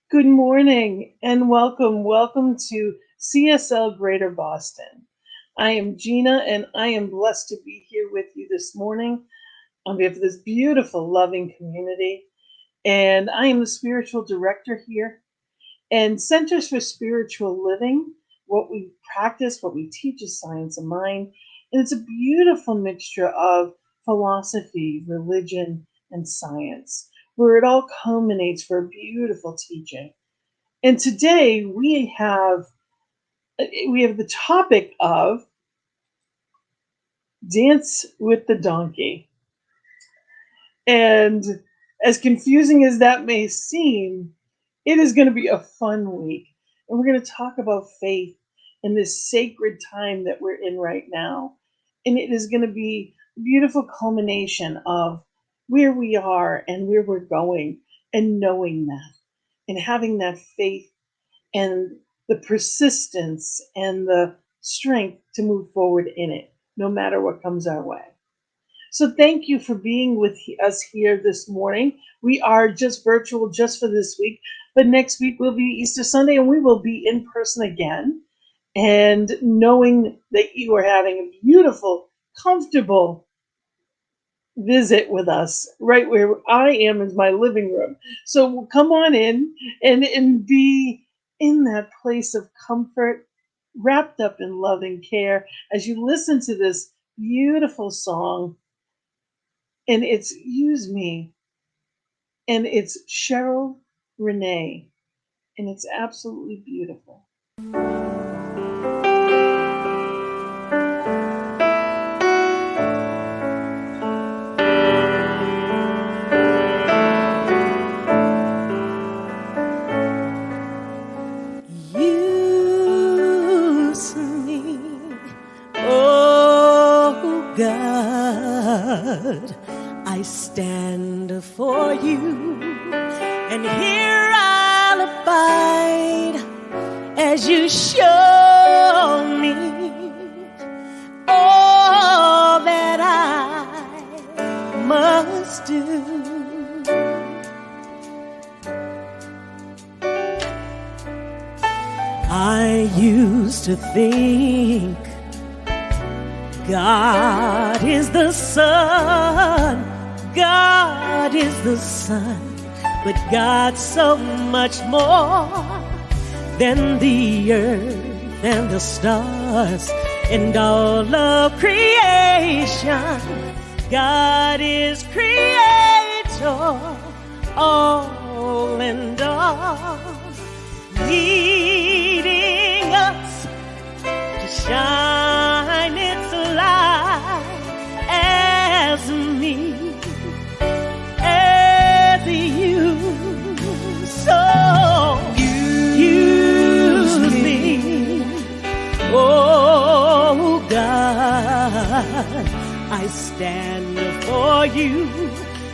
Good morning and welcome. Welcome to CSL Greater Boston. I am Gina and I am blessed to be here with you this morning on behalf of this beautiful, loving community. And I am the spiritual director here. And Centers for Spiritual Living, what we practice, what we teach is science of mind. And it's a beautiful mixture of philosophy, religion, and science, where it all culminates for a beautiful teaching. And today we have the topic of dance with the donkey. And as confusing as that may seem, it is going to be a fun week. And we're going to talk about faith in this sacred time that we're in right now. And it is going to be a beautiful culmination of where we are and where we're going, and knowing that and having that faith and the persistence and the strength to move forward in it, no matter what comes our way. So thank you for being with us here this morning. We are just virtual just for this week, but next week will be Easter Sunday and we will be in person again. And knowing that you are having a beautiful, comfortable visit with us right where I am is my living room. So come on in and be in that place of comfort, wrapped up in love and care as you listen to this beautiful song. And it's Use Me. And it's Cheryl Renee. And it's absolutely beautiful. Use me, oh God, I stand for you, and here I'll abide as you show me all that I must do. I used to think God is the sun, God is the sun, but God's so much more than the earth and the stars and all of creation. God is creator, all and all, leading us to shine its light as me, as you. So use me, oh God, I stand for you,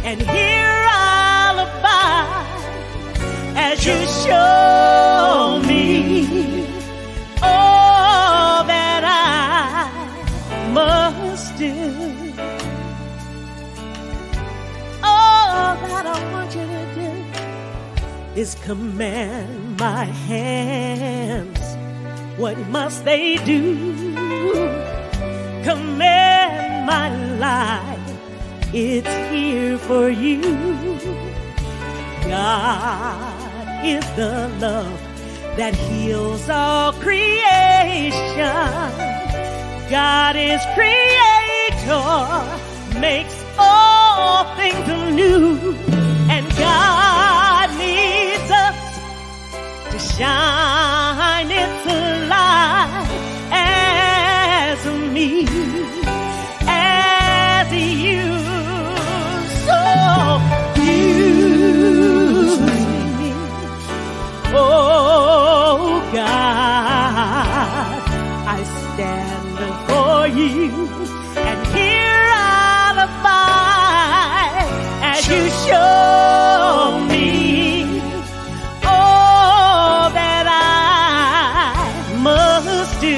and here I'll abide as you show me all that I must do. All that I want you to do is command my hands. What must they do? Command my life, it's here for you. God is the love that heals all creation. God is creator, makes all things new, and God needs us to shine its light as me, as you. So use me, oh God, I stand for you, and here I'll abide as you show me all that I must do.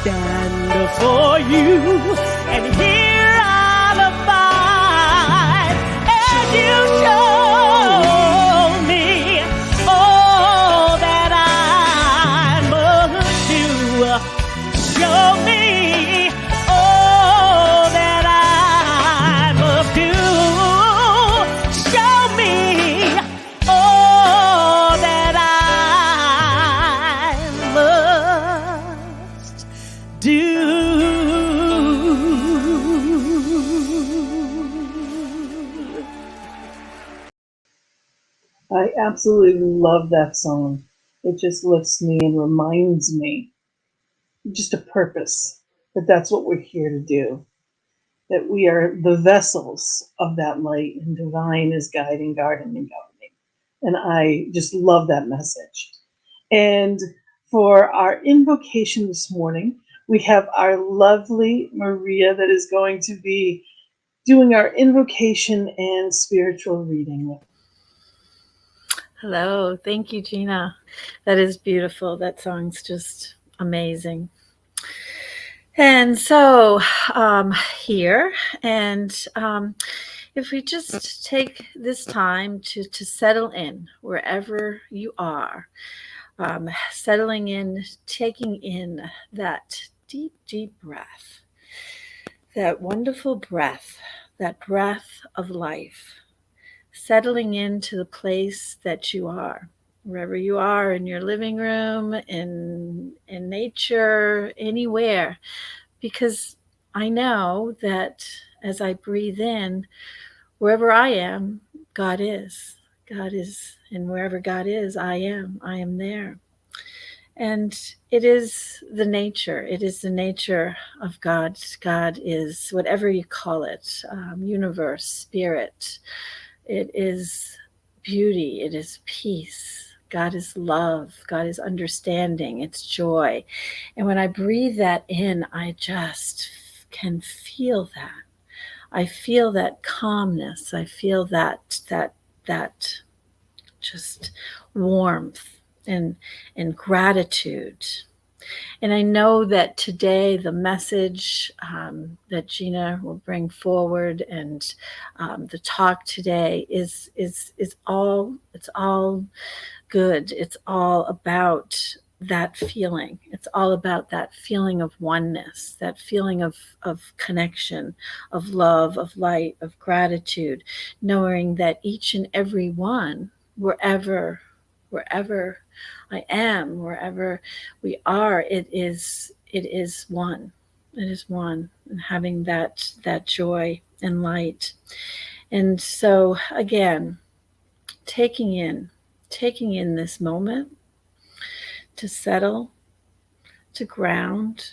stand for you, and here I'll abide, and you show me all that I must do. Show me all that I must do. Show me all that I must do. I absolutely love that song. It just lifts me and reminds me just a purpose, that that's what we're here to do, that we are the vessels of that light, and divine is guiding, guarding, and governing. And I just love that message. And for our invocation this morning, we have our lovely Maria that is going to be doing our invocation and spiritual reading. Hello. Thank you, Gina. That is beautiful. That song's just amazing. And so here, and if we just take this time to settle in wherever you are, settling in, taking in that deep, deep breath, that wonderful breath, that breath of life, settling into the place that you are, wherever you are, in your living room, in nature, anywhere, because I know that as I breathe in, wherever I am, God is. God is, and wherever God is, I am there. And it is the nature. It is the nature of God. God is whatever you call it, universe, spirit. It is beauty. It is peace. God is love. God is understanding. It's joy. And when I breathe that in, I just can feel that. I feel that calmness. I feel that just warmth and gratitude. And I know that today the message that Gina will bring forward, and the talk today is all good. It's all about that feeling. It's all about that feeling of oneness, that feeling of connection, of love, of light, of gratitude, knowing that each and every one, wherever I am, wherever we are, it is one. It is one, and having that joy and light. And so again, taking in this moment to settle, to ground,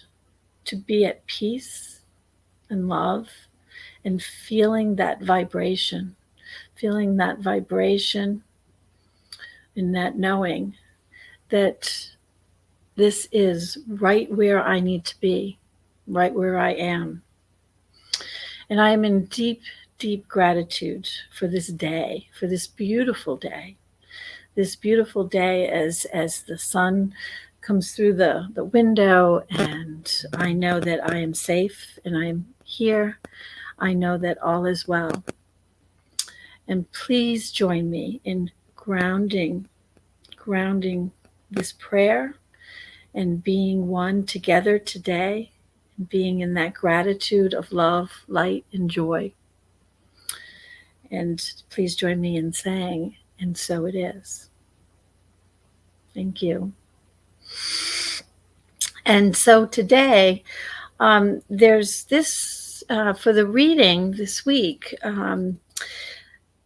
to be at peace and love, and feeling that vibration and that knowing that this is right where I need to be, right where I am. And I am in deep, deep gratitude for this day, for this beautiful day as the sun comes through the window, and I know that I am safe and I'm here. I know that all is well. And please join me in grounding this prayer and being one together today, and being in that gratitude of love, light, and joy. And please join me in saying, and so it is. Thank you. And so today, there's this, for the reading this week,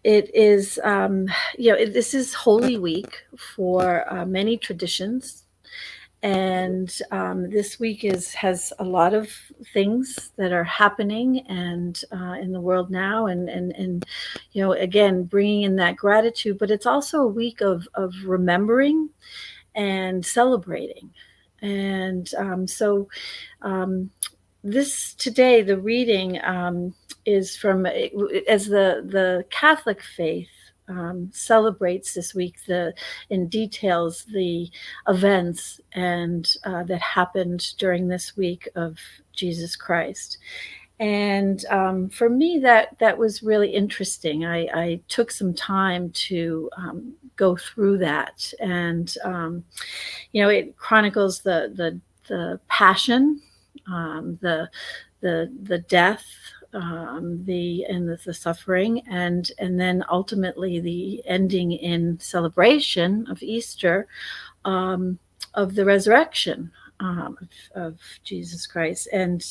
it is, this is Holy Week for many traditions. And this week has a lot of things that are happening and in the world now, and again, bringing in that gratitude. But it's also a week of remembering and celebrating. And so this today, the reading is from, as the Catholic faith celebrates this week in details the events and that happened during this week of Jesus Christ. And for me, that was really interesting. I took some time to go through that, and it chronicles the passion, the death, the suffering, and then ultimately the ending in celebration of Easter, of the resurrection, of Jesus Christ. And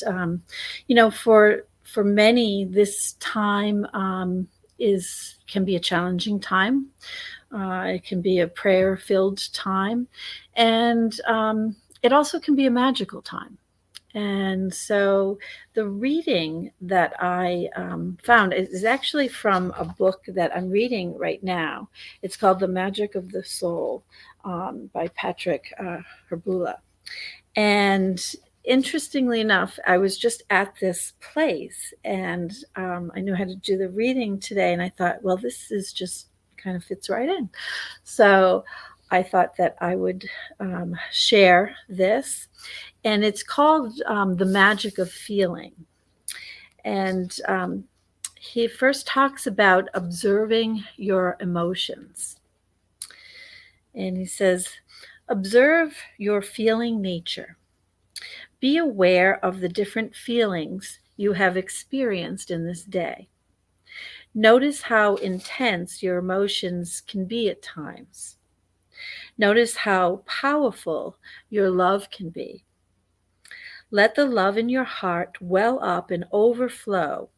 for many, this time can be a challenging time. It can be a prayer-filled time, and it also can be a magical time. And so the reading that I found is actually from a book that I'm reading right now. It's called The Magic of the Soul, by Patrick Herbula. And interestingly enough, I was just at this place, and I knew how to do the reading today, and I thought, well, this is just kind of fits right in. So I thought that I would share this. And it's called The Magic of Feeling. And he first talks about observing your emotions. And he says, observe your feeling nature. Be aware of the different feelings you have experienced in this day. Notice how intense your emotions can be at times. Notice how powerful your love can be. Let the love in your heart well up and overflow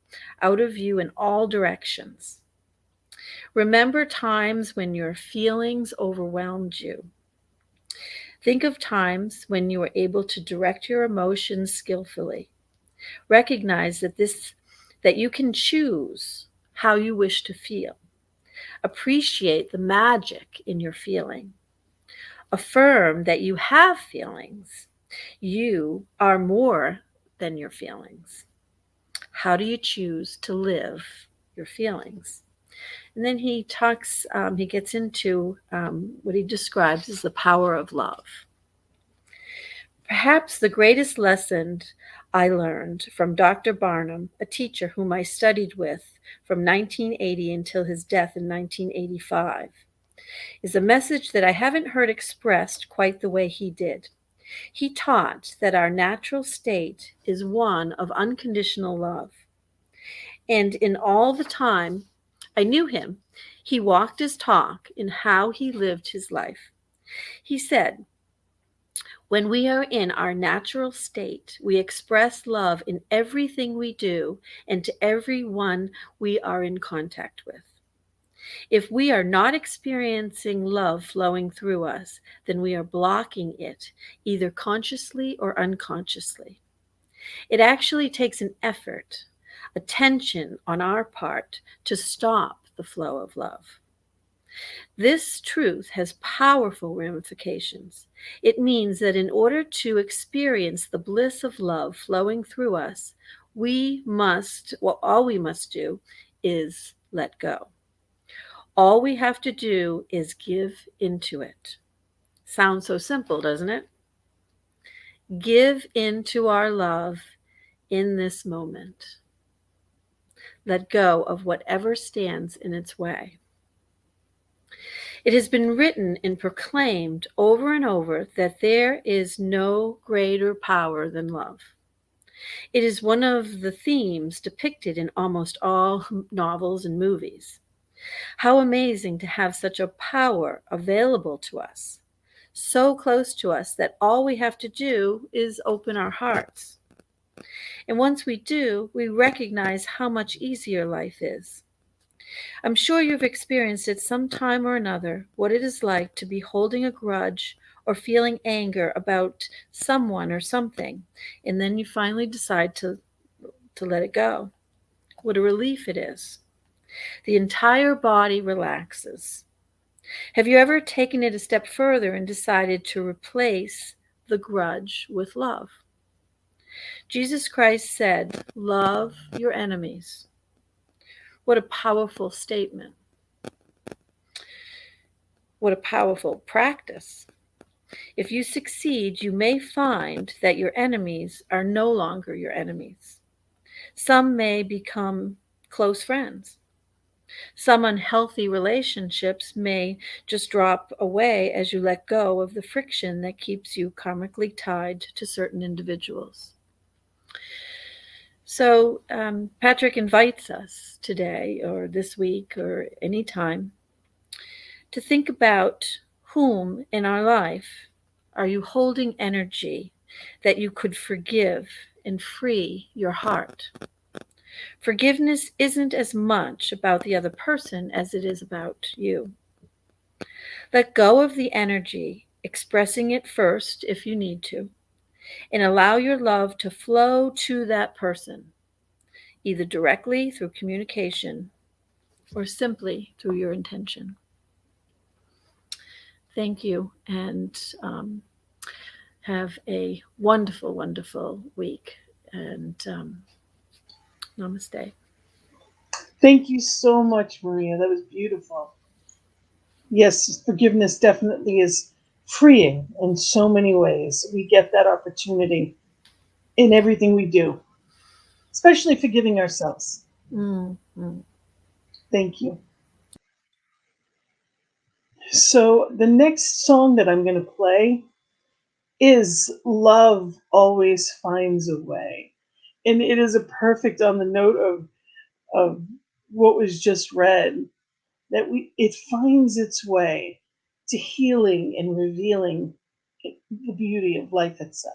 out of you in all directions. Remember times when your feelings overwhelmed you. Think of times when you were able to direct your emotions skillfully. Recognize that you can choose how you wish to feel. Appreciate the magic in your feeling. Affirm that you have feelings. You are more than your feelings. How do you choose to live your feelings? And then he gets into what he describes as the power of love. Perhaps the greatest lesson I learned from Dr. Barnum, a teacher whom I studied with from 1980 until his death in 1985, is a message that I haven't heard expressed quite the way he did. He taught that our natural state is one of unconditional love. And in all the time I knew him, he walked his talk in how he lived his life. He said, when we are in our natural state, we express love in everything we do and to everyone we are in contact with. If we are not experiencing love flowing through us, then we are blocking it, either consciously or unconsciously. It actually takes an effort, attention on our part to stop the flow of love. This truth has powerful ramifications. It means that in order to experience the bliss of love flowing through us, all we must do is let go. All we have to do is give into it. Sounds so simple, doesn't it? Give into our love in this moment. Let go of whatever stands in its way. It has been written and proclaimed over and over that there is no greater power than love. It is one of the themes depicted in almost all novels and movies. How amazing to have such a power available to us, so close to us that all we have to do is open our hearts. And once we do, we recognize how much easier life is. I'm sure you've experienced at some time or another what it is like to be holding a grudge or feeling anger about someone or something, and then you finally decide to let it go. What a relief it is. The entire body relaxes. Have you ever taken it a step further and decided to replace the grudge with love? Jesus Christ said, "Love your enemies." What a powerful statement. What a powerful practice. If you succeed, you may find that your enemies are no longer your enemies. Some may become close friends. Some unhealthy relationships may just drop away as you let go of the friction that keeps you karmically tied to certain individuals. So, Patrick invites us today, or this week, or any time, to think about whom in our life are you holding energy that you could forgive and free your heart. Forgiveness isn't as much about the other person as it is about you. Let go of the energy, expressing it first if you need to, and allow your love to flow to that person, either directly through communication or simply through your intention. Thank you, and have a wonderful, wonderful week. And namaste. Thank you so much, Maria. That was beautiful. Yes, forgiveness definitely is freeing in so many ways. We get that opportunity in everything we do, especially forgiving ourselves. Mm-hmm. Thank you. So the next song that I'm going to play is Love Always Finds a Way. And it is a perfect on the note of what was just read, that it finds its way to healing and revealing the beauty of life itself.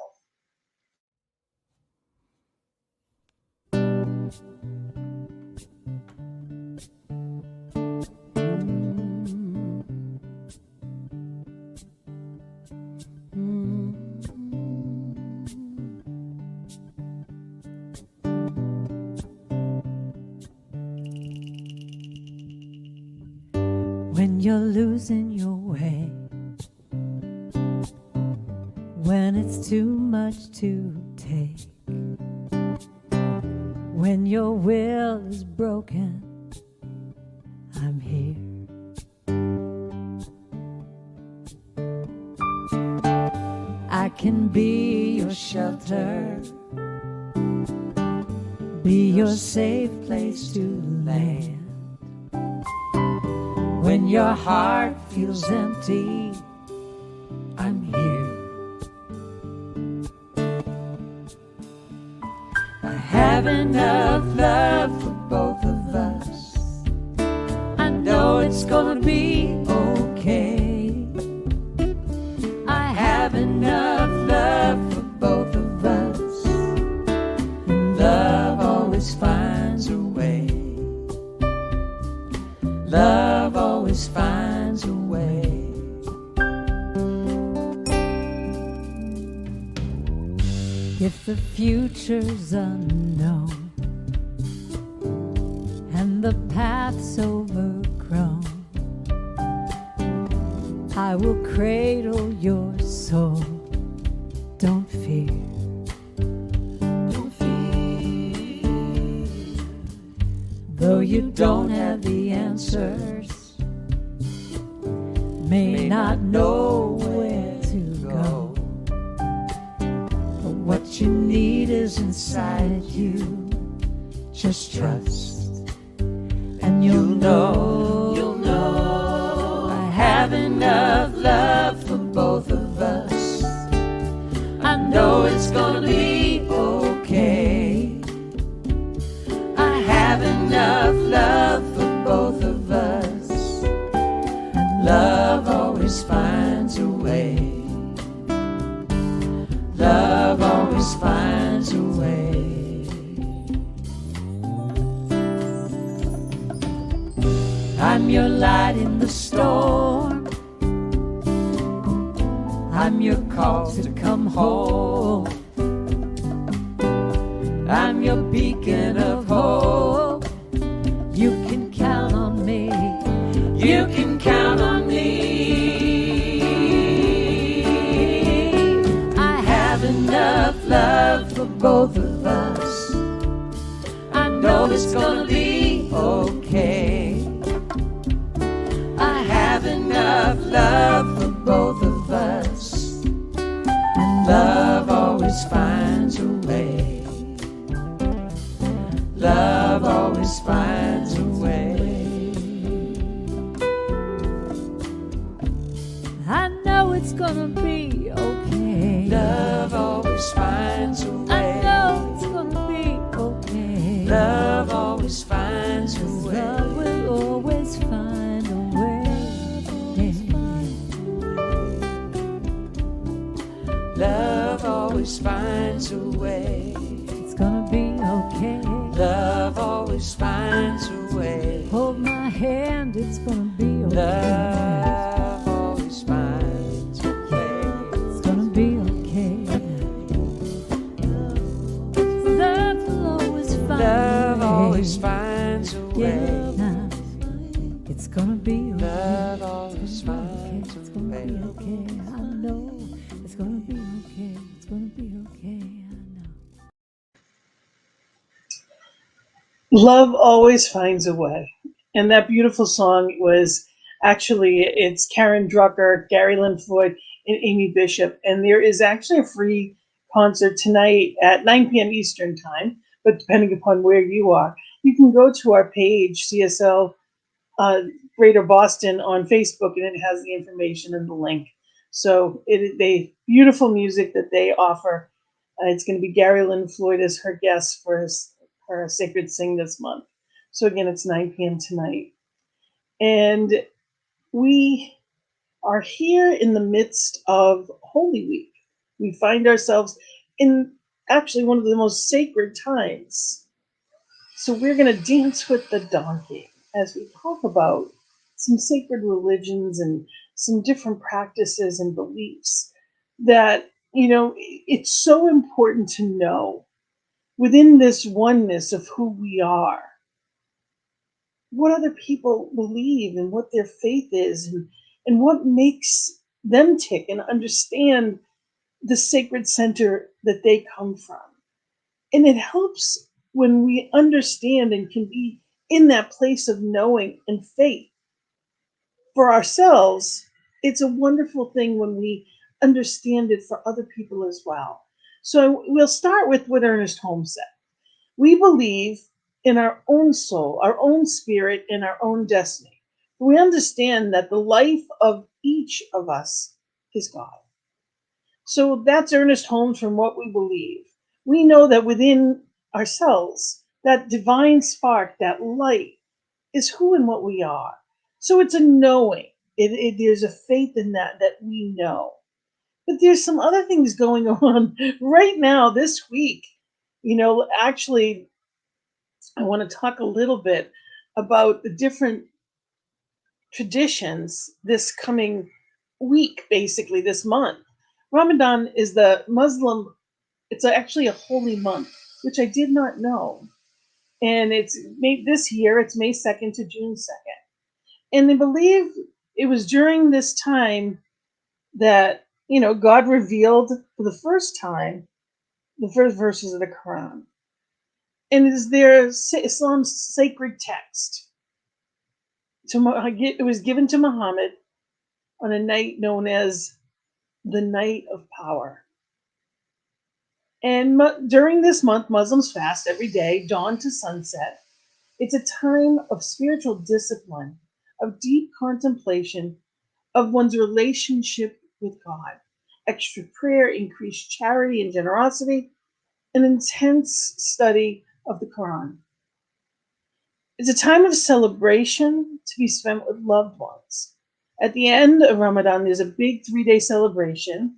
When you're losing your way, when it's too much to take, when your will is broken, I'm here. I can be your shelter, be your safe place to land. When your heart feels empty, I'm here. I have enough love for both of us. I know it's gonna be okay. I have enough love for both of us. And love always finds a way. Love always finds a way. If the future's unknown and the path's overgrown, I will cradle your soul. Don't fear. Don't fear. Though you don't have the answers, may not know where to go, but what you need is inside you. Just trust, and you'll know. You'll know. I have enough love for both of us. I know it's gonna be okay. I have enough love for both of us. And love always finds a way. Love always finds a way. I'm your light in the storm. I'm your call to come home. I'm your beacon of hope. You can count on me. You can count on me. I have enough love for both of us. I know it's gonna be okay. I have enough love for both of us, and love always finds a way. Love always finds a way. I know it's gonna be okay. Love always finds a way. I know it's gonna be okay. Love always finds a way. Love will always find a way. Love always finds a way. It's gonna be okay. Love always finds a way. Hold my hand, it's gonna be okay. Love always finds a way. It's gonna be okay. Love will always find a way. Love always finds a way. Yeah, it's gonna be okay. Love always finds a way. It's gonna be okay. I know it's gonna be okay. It's gonna be okay. I know. Love always finds a way. And that beautiful song was actually, it's Karen Drucker, Gary Lynn Floyd, and Amy Bishop. And there is actually a free concert tonight at 9 p.m. Eastern Time, but depending upon where you are, you can go to our page, CSL Greater Boston on Facebook, and it has the information and the link. So they beautiful music that they offer. It's going to be Gary Lynn Floyd as her guest for her Sacred Sing this month. So again, it's 9 p.m. tonight. And we are here in the midst of Holy Week. We find ourselves in actually one of the most sacred times. So we're going to dance with the donkey as we talk about some sacred religions and some different practices and beliefs that, it's so important to know within this oneness of who we are, what other people believe and what their faith is, and what makes them tick, and understand the sacred center that they come from. And it helps when we understand and can be in that place of knowing and faith for ourselves. It's a wonderful thing when we understand it for other people as well. So we'll start with what Ernest Holmes said. We believe in our own soul, our own spirit, and our own destiny. We understand that the life of each of us is God. So that's Ernest Holmes from What We Believe. We know that within ourselves, that divine spark, that light, is who and what we are. So it's a knowing. There's a faith in that we know. But there's some other things going on right now this week. Actually, I want to talk a little bit about the different traditions this coming week, basically this month. Ramadan is the Muslim, it's actually a holy month, which I did not know. And it's May, this year, it's May 2nd to June 2nd. And they believe it was during this time that, God revealed for the first time the first verses of the Quran. And it is their Islam's sacred text. It was given to Muhammad on a night known as the Night of Power. And during this month, Muslims fast every day, dawn to sunset. It's a time of spiritual discipline, of deep contemplation of one's relationship with God, extra prayer, increased charity and generosity, an intense study of the Quran. It's a time of celebration to be spent with loved ones. At the end of Ramadan, there's a big 3-day celebration,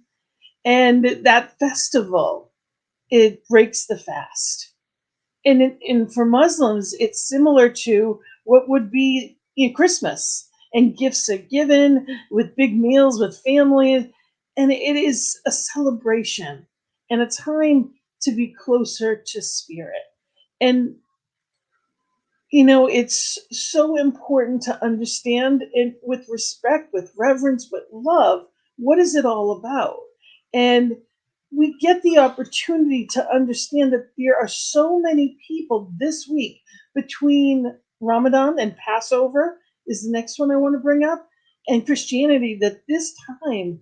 and that festival, it breaks the fast. And for Muslims, it's similar to what would be Christmas, and gifts are given with big meals with family, and it is a celebration and a time to be closer to spirit. And it's so important to understand it with respect, with reverence, with love. What is it all about? And we get the opportunity to understand that there are so many people this week between Ramadan and Passover is the next one I want to bring up. and Christianity that this time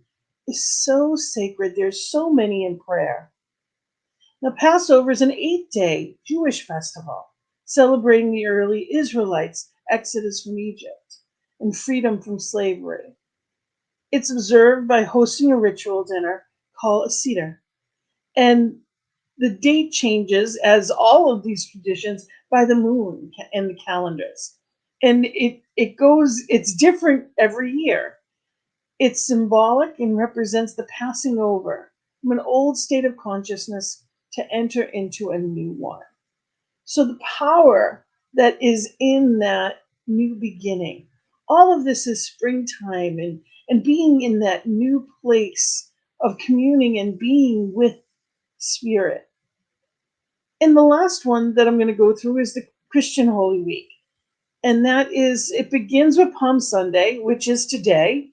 is so sacred. There's so many in prayer. Now, Passover is an 8-day Jewish festival celebrating the early Israelites' exodus from Egypt and freedom from slavery. It's observed by hosting a ritual dinner called a Seder. And the date changes, as all of these traditions, by the moon and the calendars. And it's different every year. It's symbolic and represents the passing over from an old state of consciousness to enter into a new one. So the power that is in that new beginning, all of this is springtime and being in that new place of communing and being with spirit. And the last one that I'm going to go through is the Christian Holy Week. And it begins with Palm Sunday, which is today.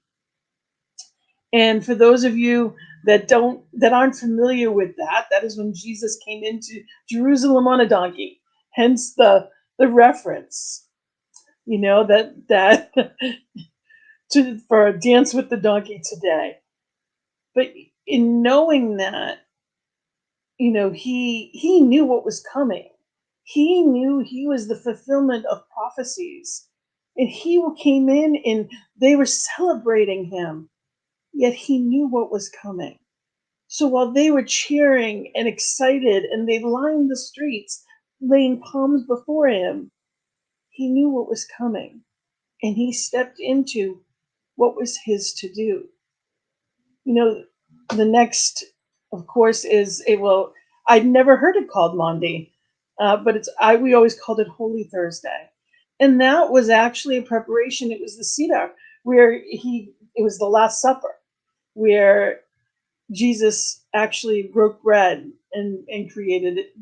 And for those of you that aren't familiar with that, that is when Jesus came into Jerusalem on a donkey. Hence the reference, that for a dance with the donkey today. But in knowing that, he knew what was coming. He knew he was the fulfillment of prophecies. And he came in and they were celebrating him. Yet he knew what was coming. So while they were cheering and excited and they lined the streets, laying palms before him, he knew what was coming. And he stepped into what was his to do. The next, of course, I'd never heard it called Maundy, but we always called it Holy Thursday. And that was actually a preparation. It was the Seder, where it was the Last Supper, where Jesus actually broke bread and created it.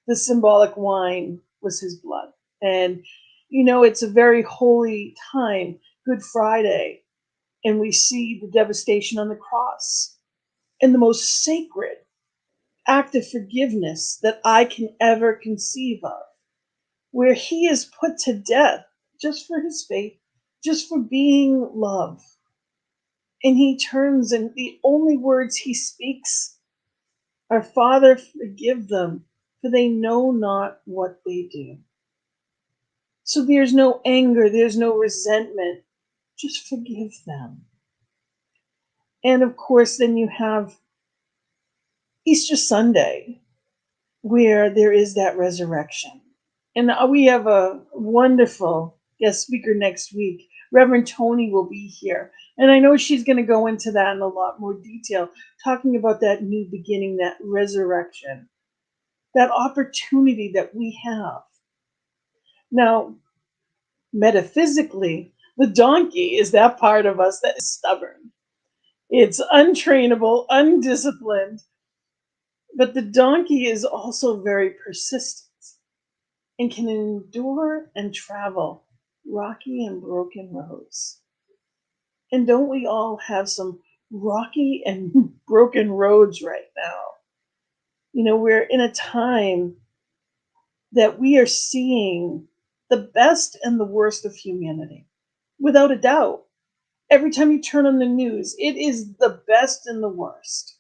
The symbolic wine was his blood. And, it's a very holy time, Good Friday, and we see the devastation on the cross and the most sacred act of forgiveness that I can ever conceive of, where he is put to death just for his faith, just for being love. And he turns, and the only words he speaks are, "Father, forgive them, for they know not what they do." So there's no anger, there's no resentment, just forgive them. And of course, then you have Easter Sunday, where there is that resurrection. And we have a wonderful guest speaker next week. Reverend Tony will be here. And I know she's going to go into that in a lot more detail, talking about that new beginning, that resurrection, that opportunity that we have. Now, metaphysically, the donkey is that part of us that is stubborn. It's untrainable, undisciplined, but the donkey is also very persistent and can endure and travel rocky and broken roads. And don't we all have some rocky and broken roads right now? We're in a time that we are seeing the best and the worst of humanity, without a doubt. Every time you turn on the news, it is the best and the worst.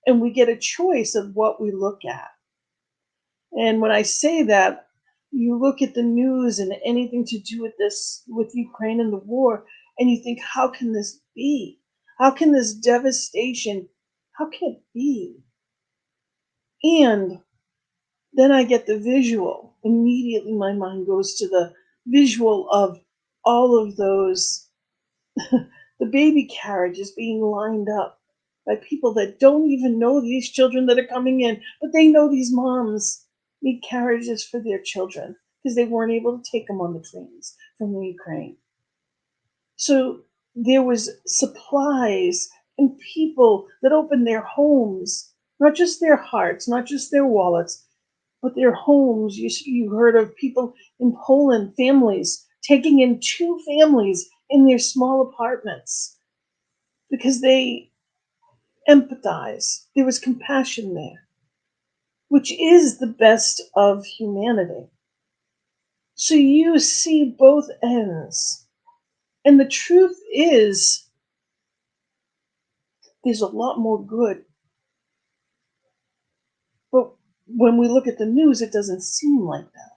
And we get a choice of what we look at. And when I say that, you look at the news and anything to do with Ukraine and the war, and you think, how can this be? How can this devastation, how can it be? And then I get the visual. Immediately my mind goes to the visual of all of those, the baby carriages being lined up by people that don't even know these children that are coming in, but they know these moms need carriages for their children because they weren't able to take them on the trains from the Ukraine. So there was supplies and people that opened their homes, not just their hearts, not just their wallets, but their homes. You heard of people in Poland, families taking in 2 families in their small apartments because they empathize. There was compassion there, which is the best of humanity. So you see both ends. And the truth is, there's a lot more good. But when we look at the news, it doesn't seem like that.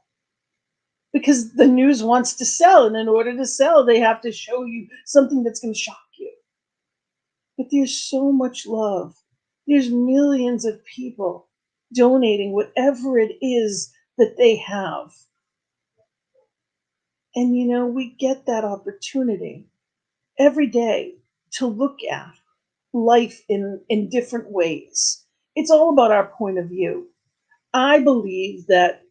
Because the news wants to sell, and in order to sell, they have to show you something that's going to shock you. But there's so much love. There's millions of people donating whatever it is that they have. And we get that opportunity every day to look at life in different ways. It's all about our point of view. I believe that,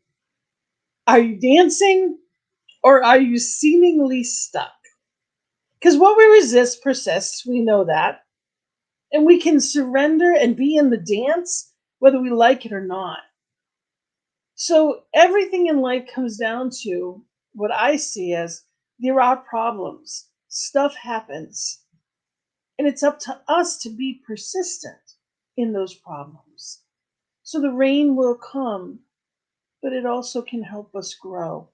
are you dancing or are you seemingly stuck? Because what we resist persists, we know that. And we can surrender and be in the dance whether we like it or not. So everything in life comes down to what I see as there are problems, stuff happens, and it's up to us to be persistent in those problems. So the rain will come, but it also can help us grow.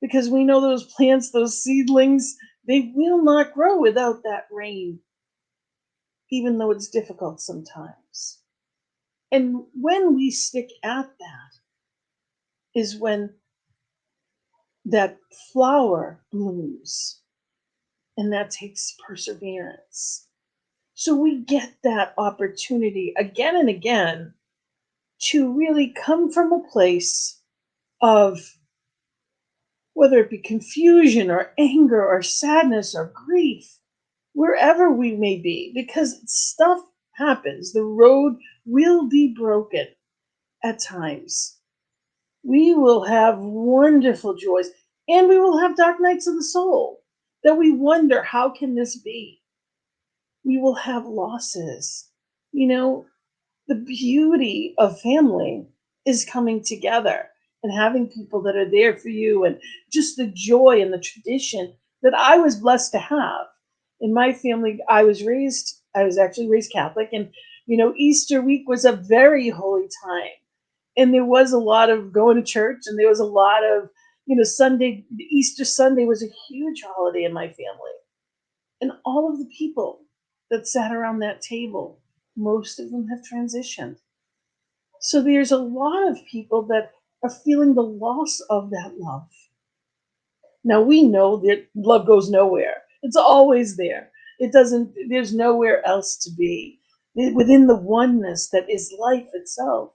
Because we know those plants, those seedlings, they will not grow without that rain, even though it's difficult sometimes. And when we stick at that is when that flower blooms, and that takes perseverance. So we get that opportunity again and again to really come from a place of, whether it be confusion or anger or sadness or grief, wherever we may be, because stuff happens. The road will be broken at times. We will have wonderful joys, and we will have dark nights of the soul that we wonder, how can this be? We will have losses. The beauty of family is coming together and having people that are there for you, and just the joy and the tradition that I was blessed to have. In my family, I was actually raised Catholic, and Easter week was a very holy time. And there was a lot of going to church, and there was a lot of, Easter Sunday was a huge holiday in my family. And all of the people that sat around that table, most of them have transitioned. So there's a lot of people that are feeling the loss of that love. Now we know that love goes nowhere. It's always there. There's nowhere else to be. Within the oneness that is life itself,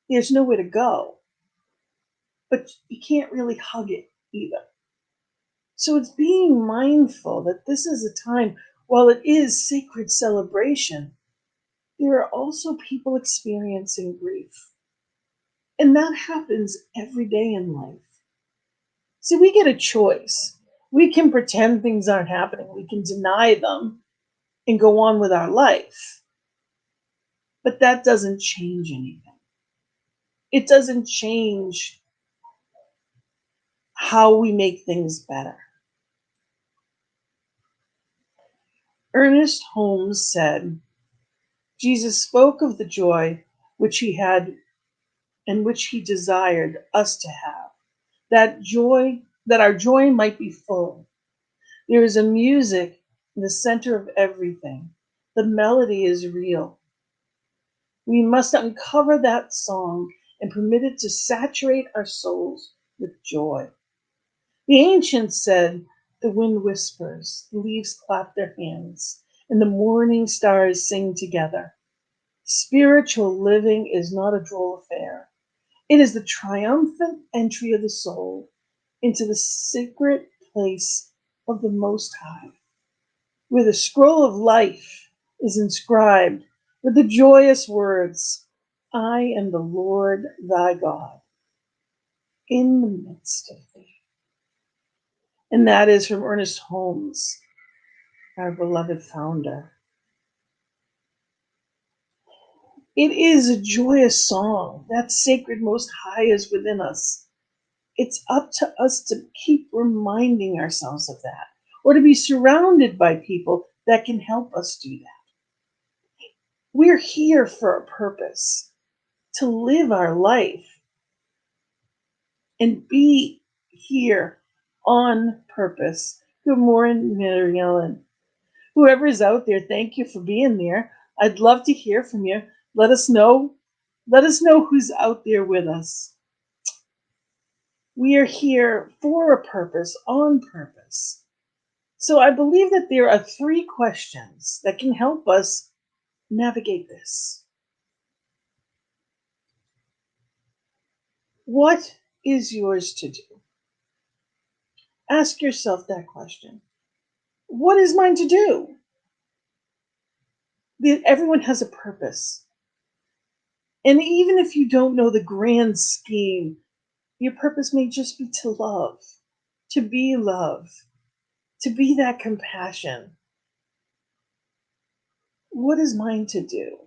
there's nowhere to go. But you can't really hug it either. So it's being mindful that this is a time, while it is sacred celebration, there are also people experiencing grief. And that happens every day in life. See, we get a choice. We can pretend things aren't happening, we can deny them and go on with our life. But that doesn't change anything. It doesn't change how we make things better. Ernest Holmes said, Jesus spoke of the joy which he had and which he desired us to have, that our joy might be full. There is a music in the center of everything. The melody is real. We must uncover that song and permit it to saturate our souls with joy. The ancients said, the wind whispers, the leaves clap their hands, and the morning stars sing together. Spiritual living is not a droll affair. It is the triumphant entry of the soul into the secret place of the Most High, where the scroll of life is inscribed with the joyous words, I am the Lord thy God, in the midst of thee. And that is from Ernest Holmes, our beloved founder. It is a joyous song. That sacred Most High is within us. It's up to us to keep reminding ourselves of that, or to be surrounded by people that can help us do that. We're here for a purpose, to live our life and be here on purpose Good morning, Mary Ellen. Whoever is out there, thank you for being there. I'd love to hear from you. Let us know. Let us know who's out there with us. We are here for a purpose, on purpose. So I believe that there are 3 questions that can help us navigate this. What is yours to do? Ask yourself that question. What is mine to do? Everyone has a purpose. And even if you don't know the grand scheme, your purpose may just be to love, to be love, to be that compassion. What is mine to do?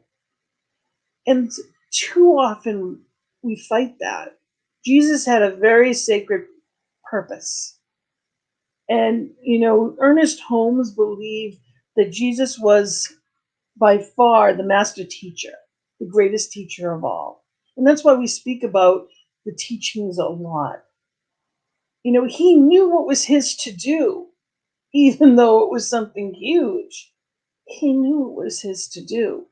And too often we fight that. Jesus had a very sacred purpose. And, Ernest Holmes believed that Jesus was by far the master teacher, the greatest teacher of all. And that's why we speak about the teachings a lot. He knew what was his to do, even though it was something huge. He knew it was his to do.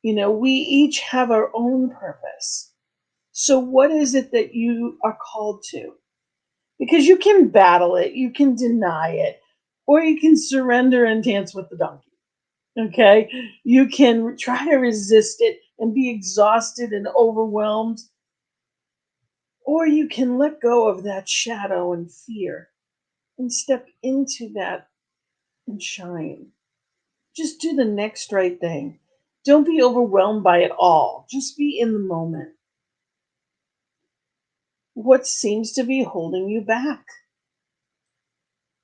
We each have our own purpose. So, what is it that you are called to? Because you can battle it, you can deny it, or you can surrender and dance with the donkey. Okay? You can try to resist it and be exhausted and overwhelmed, or you can let go of that shadow and fear and step into that and shine. Just do the next right thing. Don't be overwhelmed by it all. Just be in the moment. What seems to be holding you back?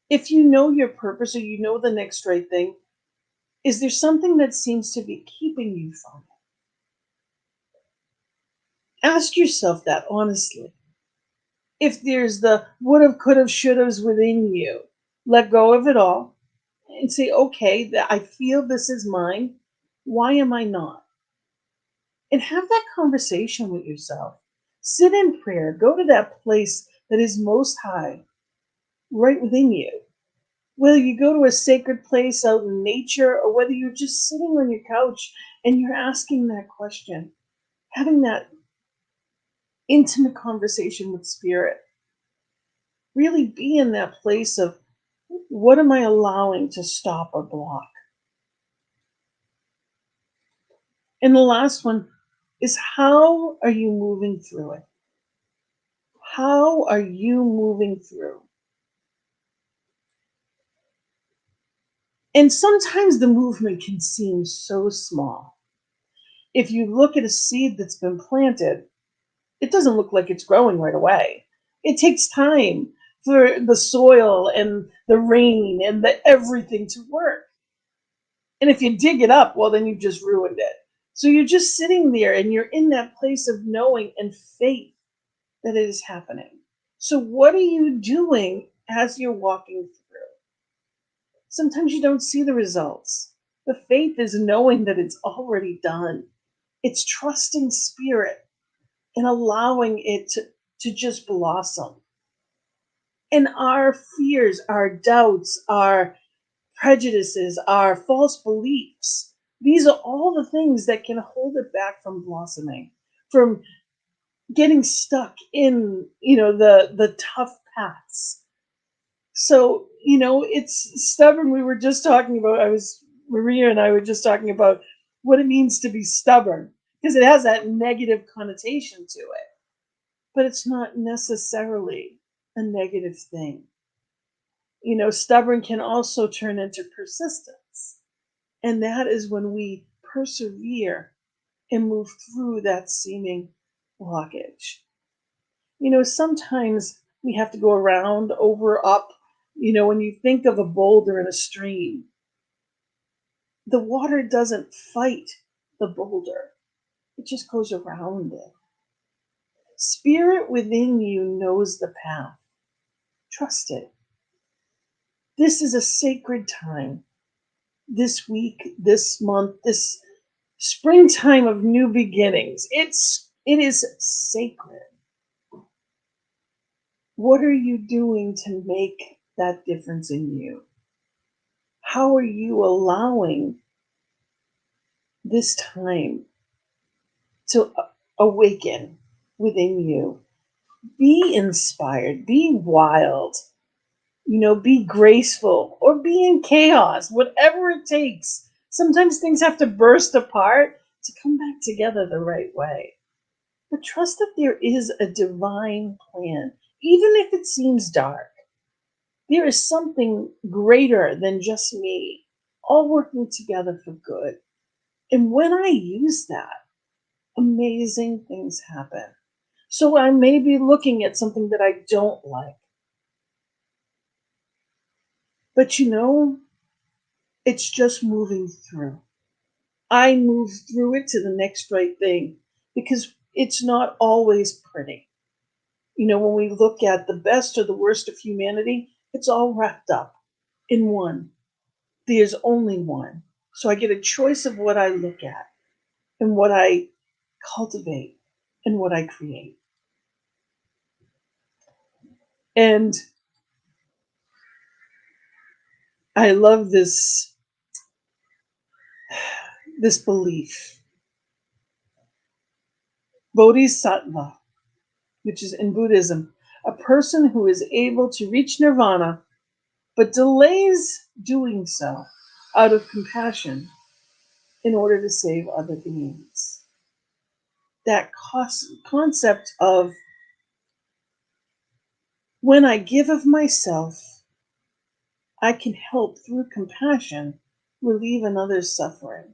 If you know your purpose or you know the next right thing, is there something that seems to be keeping you from it? Ask yourself that honestly. If there's the would have, could have, should have's within you, let go of it all and say, okay, I feel this is mine. Why am I not? And have that conversation with yourself. Sit in prayer. Go to that place that is most high, right within you. Whether you go to a sacred place out in nature or whether you're just sitting on your couch and you're asking that question, having that intimate conversation with spirit, really be in that place of what am I allowing to stop or block? And the last one is how are you moving through it? How are you moving through? And sometimes the movement can seem so small. If you look at a seed that's been planted, it doesn't look like it's growing right away. It takes time for the soil and the rain and the everything to work. And if you dig it up, well, then you've just ruined it. So you're just sitting there and you're in that place of knowing and faith that it is happening. So what are you doing as you're walking through? Sometimes you don't see the results. The faith is knowing that it's already done. It's trusting spirit and allowing it to just blossom. And our fears, our doubts, our prejudices, our false beliefs, these are all the things that can hold it back from blossoming, from getting stuck in, the tough paths. So, it's stubborn. We were just talking about, Maria and I were just talking about what it means to be stubborn, because it has that negative connotation to it. But it's not necessarily a negative thing. Stubborn can also turn into persistence. And that is when we persevere and move through that seeming blockage. Sometimes we have to go around, over, up. When you think of a boulder in a stream, the water doesn't fight the boulder, it just goes around it. Spirit within you knows the path. Trust it. This is a sacred time. This week, this month, this springtime of new beginnings. It is sacred. What are you doing to make that difference in you? How are you allowing this time to awaken within you? Be inspired, be wild, be graceful, or be in chaos, whatever it takes. Sometimes things have to burst apart to come back together the right way. But trust that there is a divine plan, even if it seems dark. There is something greater than just me, all working together for good. And when I use that, amazing things happen. So I may be looking at something that I don't like. But it's just moving through. I move through it to the next right thing because it's not always pretty. When we look at the best or the worst of humanity, it's all wrapped up in one. There's only one. So I get a choice of what I look at and what I cultivate and what I create. And I love this belief. Bodhisattva, which is in Buddhism, a person who is able to reach nirvana but delays doing so out of compassion in order to save other beings. That concept of when I give of myself, I can help through compassion relieve another's suffering.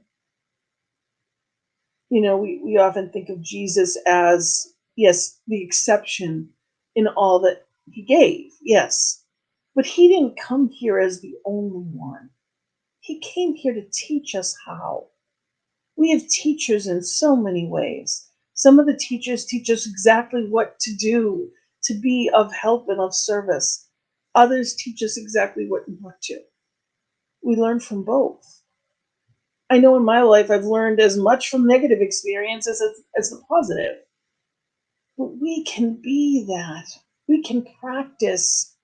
We often think of Jesus as, yes, the exception in all that he gave, yes. But he didn't come here as the only one. He came here to teach us how. We have teachers in so many ways. Some of the teachers teach us exactly what to do to be of help and of service. Others teach us exactly what not to. We learn from both. I know in my life I've learned as much from negative experiences as the positive. But we can be that. We can practice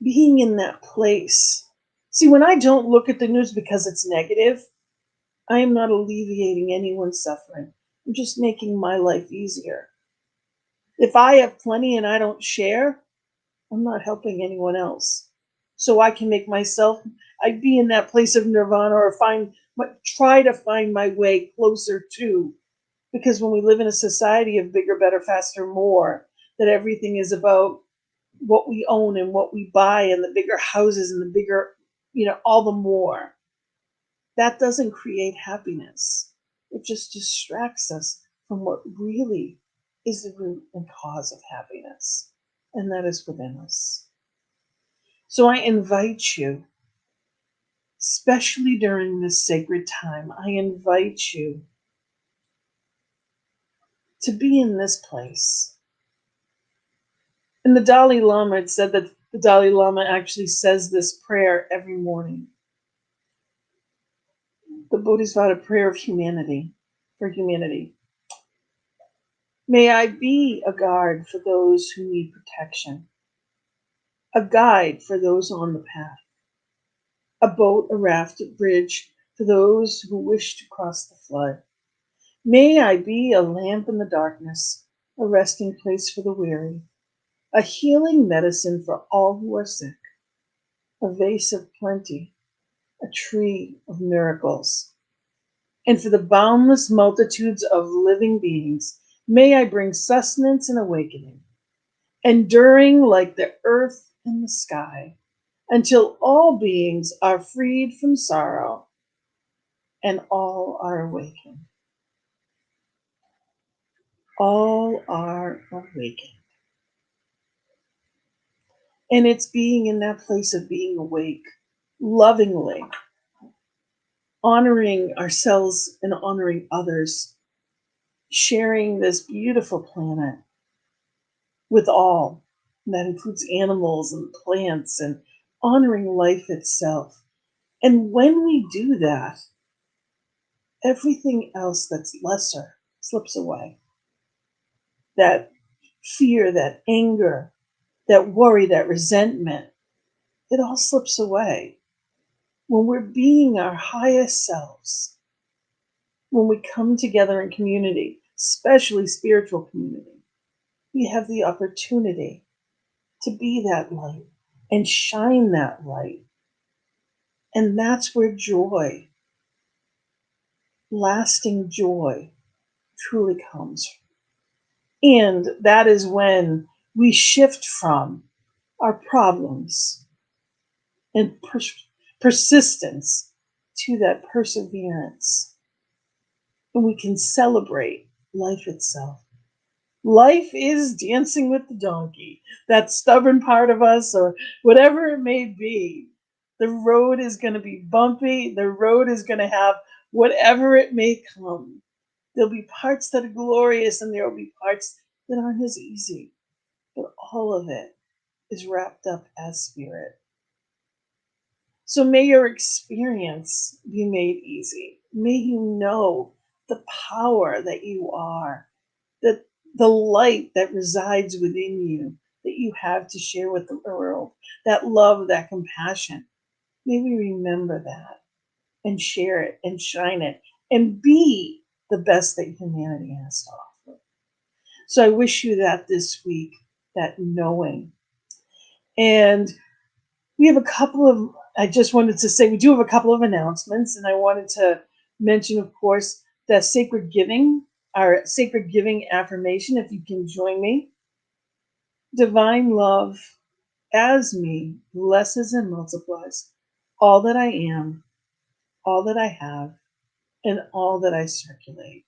being in that place. See, when I don't look at the news because it's negative, I am not alleviating anyone's suffering. I'm just making my life easier. If I have plenty and I don't share, I'm not helping anyone else. So I can make myself, I'd be in that place of nirvana or try to find my way closer to. Because when we live in a society of bigger, better, faster, more, that everything is about what we own and what we buy and the bigger houses and the bigger, all the more. That doesn't create happiness. It just distracts us from what really is the root and cause of happiness, and that is within us. So I invite you, especially during this sacred time, I invite you to be in this place. And the Dalai Lama, it said that the Dalai Lama actually says this prayer every morning. The Bodhisattva prayer of humanity, for humanity. May I be a guard for those who need protection, a guide for those on the path, a boat, a raft, a bridge for those who wish to cross the flood. May I be a lamp in the darkness, a resting place for the weary, a healing medicine for all who are sick, a vase of plenty, a tree of miracles. And for the boundless multitudes of living beings, may I bring sustenance and awakening, enduring like the earth and the sky, until all beings are freed from sorrow and all are awakened. All are awakened. And it's being in that place of being awake, lovingly, honoring ourselves and honoring others, sharing this beautiful planet with all. And that includes animals and plants and honoring life itself. And when we do that, everything else that's lesser slips away. That fear, that anger, that worry, that resentment, it all slips away. When we're being our highest selves, when we come together in community, especially spiritual community, we have the opportunity to be that light and shine that light. And that's where joy, lasting joy, truly comes. And that is when we shift from our problems and persistence to that perseverance. And we can celebrate life itself. Life is dancing with the donkey, that stubborn part of us, or whatever it may be. The road is going to be bumpy. The road is going to have whatever it may come. There'll be parts that are glorious, and there will be parts that aren't as easy. But all of it is wrapped up as spirit. So may your experience be made easy. May you know the power that you are, that the light that resides within you, that you have to share with the world, that love, that compassion. May we remember that and share it and shine it and be the best that humanity has to offer. So I wish you that this week, that knowing. And we have a couple of, I just wanted to say, we do have a couple of announcements, and I wanted to mention, of course, that sacred giving, our sacred giving affirmation, if you can join me. Divine love as me blesses and multiplies all that I am, all that I have, and all that I circulate.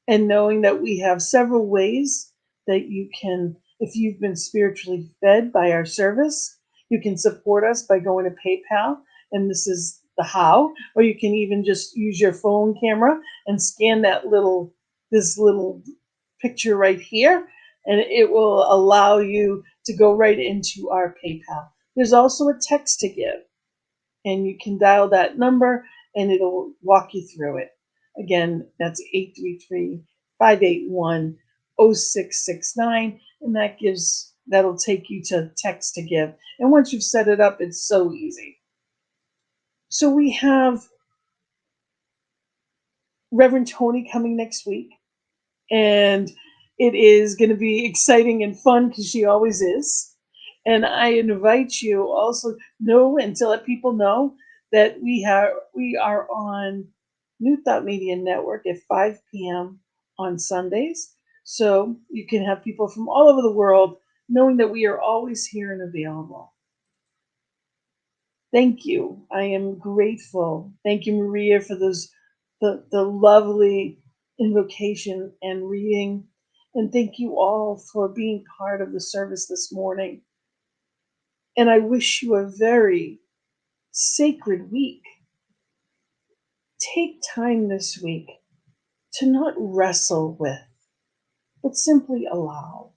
And knowing that we have several ways that you can, if you've been spiritually fed by our service, you can support us by going to PayPal, and this is the how, or you can even just use your phone camera and scan this little picture right here, and it will allow you to go right into our PayPal. There's also a text to give, and you can dial that number and it'll walk you through it. Again, that's 833-581-0669, and that'll take you to text to give. And once you've set it up, it's so easy. So we have Reverend Tony coming next week, and it is going to be exciting and fun because she always is. And I invite you also know and to let people know that we are on New Thought Media Network at 5 p.m. on Sundays. So you can have people from all over the world knowing that we are always here and available. Thank you. I am grateful. Thank you, Maria, for the lovely invocation and reading. And thank you all for being part of the service this morning. And I wish you a very sacred week. Take time this week to not wrestle with, but simply allow.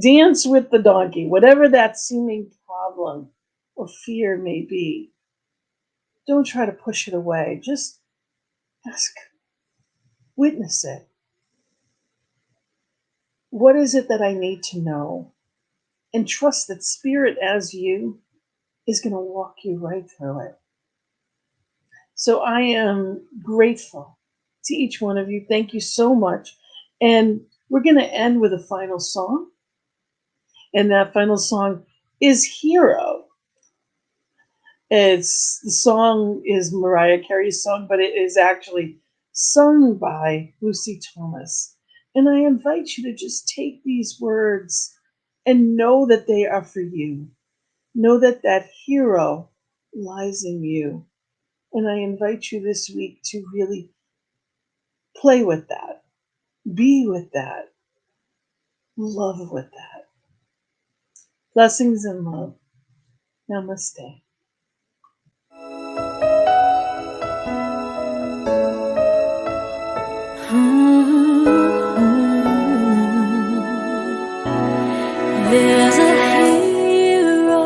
Dance with the donkey, whatever that seeming problem or fear may be. Don't try to push it away. Just ask, witness it. What is it that I need to know? And trust that spirit as you is going to walk you right through it. So I am grateful to each one of you. Thank you so much. And we're going to end with a final song. And that final song is Hero. The song is Mariah Carey's song, but it is actually sung by Lucy Thomas. And I invite you to just take these words and know that they are for you. Know that that hero lies in you. And I invite you this week to really play with that, be with that, love with that. Blessings and love. Namaste. There's a hero.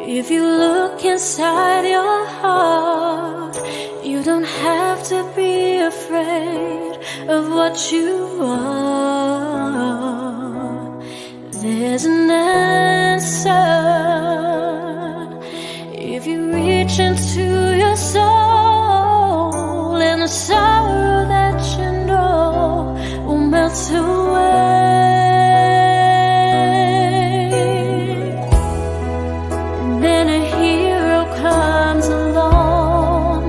If you look inside your heart, you don't have to be afraid of what you are. There's there's an answer if you reach into your soul, and the sorrow that you know will melt away. Then a hero comes along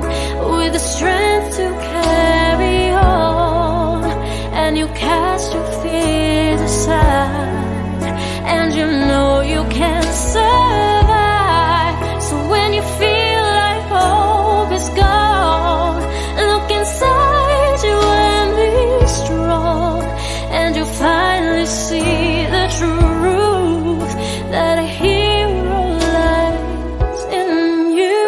with the strength to carry on, and you cast your fears aside, and you know you can survive. So when you feel like hope is gone, look inside you and be strong, and you'll finally see the truth that a hero lies in you.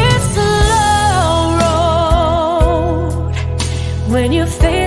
It's a long road when you face